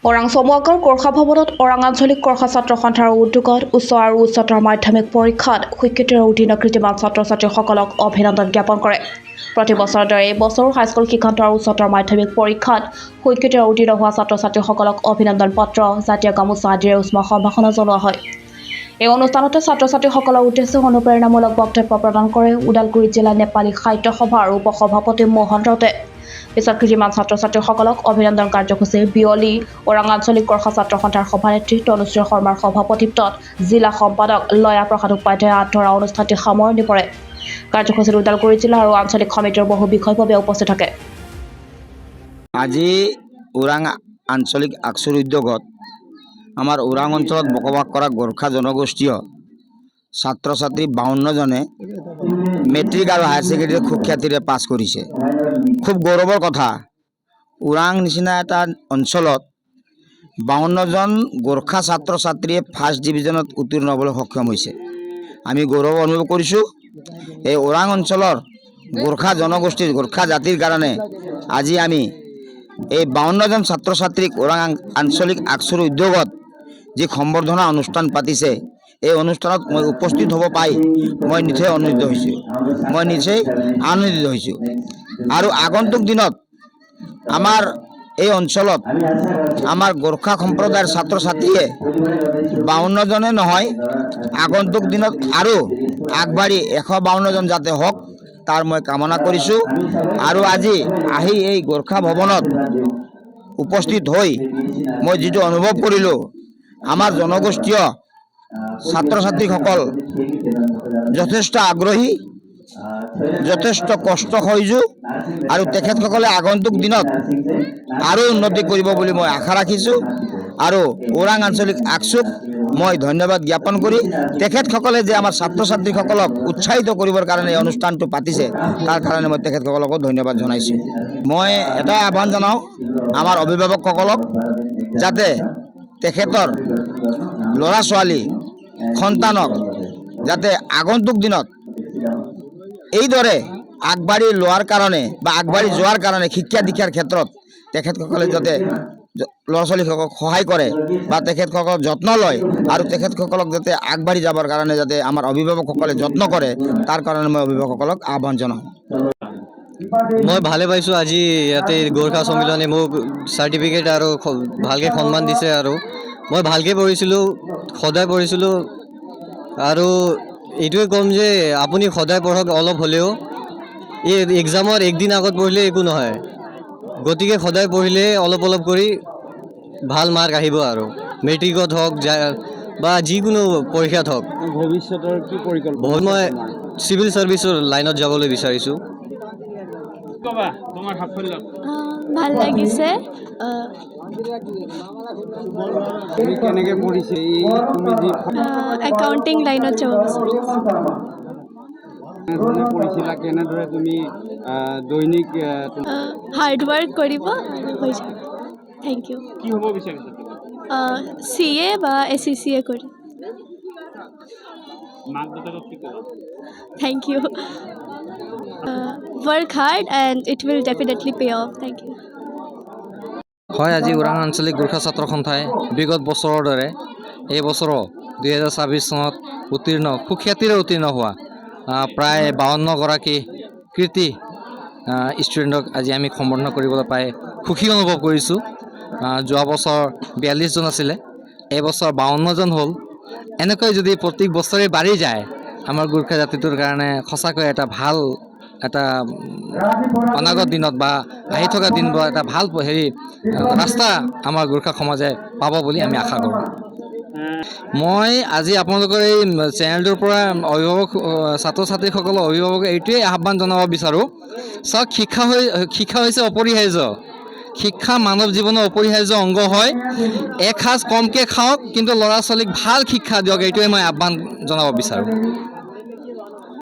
ওৰাং সমগ্ৰ গোৰ্খা ভৱনত ওৰাং আঞ্চলিক গোৰ্খা ছাত্ৰ সন্থাৰ উদ্যোগত উচ্চ আৰু উচ্চতৰ মাধ্যমিক পৰীক্ষাত সুখ্যাতিৰে উত্তীৰ্ণ কৃতিমান ছাত্ৰ ছাত্ৰীসকলক অভিনন্দন জ্ঞাপন কৰে। প্ৰতি বছৰৰ দৰে এই বছৰো হাইস্কুল শিক্ষান্ত আৰু উচ্চতৰ মাধ্যমিক পৰীক্ষাত সুখ্যাতিৰে উত্তীৰ্ণ হোৱা ছাত্ৰ ছাত্ৰীসকলক অভিনন্দন পত্ৰ, জাতীয় গামোচা আদিৰে উষ্ম সম্ভাষণা জনোৱা হয়। এই অনুষ্ঠানতে ছাত্ৰ ছাত্ৰীসকলৰ উদ্দেশ্যে অনুপ্ৰেৰণামূলক বক্তব্য প্ৰদান কৰে ওদালগুৰি জিলা নেপালী সাহিত্য সভাৰ উপসভাপতি মোহন ৰাউতে। পিছত কৃতিমান ছাত্ৰ ছাত্ৰীসকলক অভিনন্দন কাৰ্যসূচীৰ বিয়লি ওৰাং আঞ্চলিক গোৰ্খা ছাত্ৰ সন্থাৰ সভানেত্ৰী তনুশ্ৰী শৰ্মাৰ সভাপতিত্বত জিলা সম্পাদক লয়া প্ৰসাদ উপাধ্যায়ে হাত ধৰা অনুষ্ঠানটি সামৰণি পৰে। কাৰ্যসূচীত ওদালগুৰি জিলা আৰু আঞ্চলিক সমিতিৰ বহু বিষয়ববীয়া উপস্থিত থাকে। আজি ওৰাং আঞ্চলিক আকচুৰ উদ্যোগত আমাৰ ওৰাং অঞ্চলত বসবাস কৰা গোৰ্খা জনগোষ্ঠীয় ছাত্ৰ ছাত্ৰী 52 জনে মেট্ৰিক আৰু হায়াৰ ছেকেণ্ডেৰী সুখ্যাতিৰে পাছ কৰিছে। খুব গৌৰৱৰ কথা, ওৰাং নিচিনা এটা অঞ্চলত 52 জন গোৰ্খা ছাত্ৰ ছাত্ৰীয়ে ফাৰ্ষ্ট ডিভিজনত উত্তীৰ্ণ হ'বলৈ সক্ষম হৈছে। আমি গৌৰৱ অনুভৱ কৰিছোঁ। এই ওৰাং অঞ্চলৰ গোৰ্খা জনগোষ্ঠীৰ গোৰ্খা জাতিৰ কাৰণে আজি আমি এই 52 জন ছাত্ৰ ছাত্ৰীক ওৰাং আঞ্চলিক আকচুৰ উদ্যোগত যি সম্বৰ্ধনা অনুষ্ঠান পাতিছে, এই অনুষ্ঠানত মই উপস্থিত হ'ব পাই মই নিশ্চয় আনন্দিত হৈছোঁ। আৰু আগন্তুক দিনত আমাৰ এই অঞ্চলত আমাৰ গোৰ্খা সম্প্ৰদায়ৰ ছাত্ৰ ছাত্ৰীয়ে 52 জনে নহয়, আগন্তুক দিনত আৰু আগবাঢ়ি 152 জন যাতে হওক তাৰ মই কামনা কৰিছোঁ। আৰু আজি আহি এই গোৰ্খা ভৱনত উপস্থিত হৈ মই যিটো অনুভৱ কৰিলোঁ, আমাৰ জনগোষ্ঠীয় ছাত্ৰ ছাত্ৰীসকল যথেষ্ট আগ্ৰহী, যথেষ্ট কষ্ট সহ্য, আৰু তেখেতসকলে আগন্তুক দিনত আৰু উন্নতি কৰিব বুলি মই আশা ৰাখিছোঁ। আৰু ওৰাং আঞ্চলিক আকচুক মই ধন্যবাদ জ্ঞাপন কৰি তেখেতসকলে যে আমাৰ ছাত্ৰ ছাত্ৰীসকলক উৎসাহিত কৰিবৰ কাৰণে এই অনুষ্ঠানটো পাতিছে তাৰ কাৰণে মই তেখেতসকলকো ধন্যবাদ জনাইছোঁ। মই এটাই আহ্বান জনাওঁ আমাৰ অভিভাৱকসকলক, যাতে তেখেতৰ ল'ৰা ছোৱালী সন্তানক যাতে আগন্তুক দিনত এইদৰে আগবাঢ়ি লোৱাৰ কাৰণে বা আগবাঢ়ি যোৱাৰ কাৰণে শিক্ষা দীক্ষাৰ ক্ষেত্ৰত তেখেতসকলে যাতে ল'ৰা ছোৱালীসকলক সহায় কৰে বা তেখেতসকলক যত্ন লয়, আৰু তেখেতসকলক যাতে আগবাঢ়ি যাবৰ কাৰণে যাতে আমাৰ অভিভাৱকসকলে যত্ন কৰে, তাৰ কাৰণে মই অভিভাৱকসকলক আহ্বান জনাওঁ। মই ভালে পাইছোঁ আজি ইয়াতে গোৰ্খা সন্মিলনে মোক চাৰ্টিফিকেট আৰু ভালকৈ সন্মান দিছে। আৰু মই ভালকৈ পঢ়িছিলোঁ, সদায় পঢ়িছিলোঁ, আৰু এইটোৱে ক'ম যে আপুনি সদায় পঢ়ক অলপ হ'লেও। এই এক্সামৰ একদিন আগত পঢ়িলে একো নহয়, গতিকে সদায় পঢ়িলে অলপ অলপ কৰি ভাল মাৰ্ক আহিব। আৰু মেট্ৰিকত হওক বা যিকোনো পৰীক্ষাত হওক। ভৱিষ্যতৰ কি পৰিকল্পনা? মই চিভিল ছাৰ্ভিচৰ লাইনত যাবলৈ বিচাৰিছোঁ। তোমাৰ সাফল্য ভাল লাগিছে। তুমি কেনেকৈ পঢ়িছে? তুমি যি একাউণ্টিং লাইনত যাব বিচাৰিছোঁ। কেনেধৰণে পঢ়িছিলা, কেনেদৰে তুমি দৈনিক হাৰ্ড ৱৰ্ক কৰিব হৈ যাব। Thank you. কি হ'ব বিচাৰিছা? CA বা SCCA কৰিম। মাক দেউতাকক কি ক'বা? Thank you. Work hard and it will definitely pay off. Thank you. হয়, আজি ওৰাং আঞ্চলিক গোৰ্খা ছাত্ৰ সন্থাই বিগত বছৰৰ দৰে এই বছৰো 2026 চনত সুখ্যাতিৰে উত্তীৰ্ণ হোৱা প্ৰায় 52 গৰাকী কৃতি ষ্টুডেণ্টক আজি আমি সম্বৰ্ধনা কৰিবলৈ পাই সুখী অনুভৱ কৰিছোঁ। যোৱা বছৰ 42 জন আছিলে, এইবছৰ 52 জন হ'ল। এনেকৈ যদি প্ৰত্যেক বছৰে বাঢ়ি যায়, আমাৰ গোৰ্খা জাতিটোৰ কাৰণে সঁচাকৈ এটা ভাল অনাগত দিনত বা আহি থকা দিনবোৰ এটা ভাল ৰাস্তা আমাৰ গোৰ্খা সমাজে পাব বুলি আমি আশা কৰোঁ। মই আজি আপোনালোকৰ এই চেনেলটোৰ পৰা ছাত্ৰ ছাত্ৰীসকলৰ অভিভাৱক এইটোৱেই আহ্বান জনাব বিচাৰোঁ। চাওক, শিক্ষা হৈছে অপৰিহাৰ্য। শিক্ষা মানৱ জীৱনৰ অপৰিহাৰ্য অংগ হয়। এসাঁজ কমকৈ খাওক, কিন্তু ল'ৰা ছোৱালীক ভাল শিক্ষা দিয়ক, এইটোৱে মই আহ্বান জনাব বিচাৰোঁ।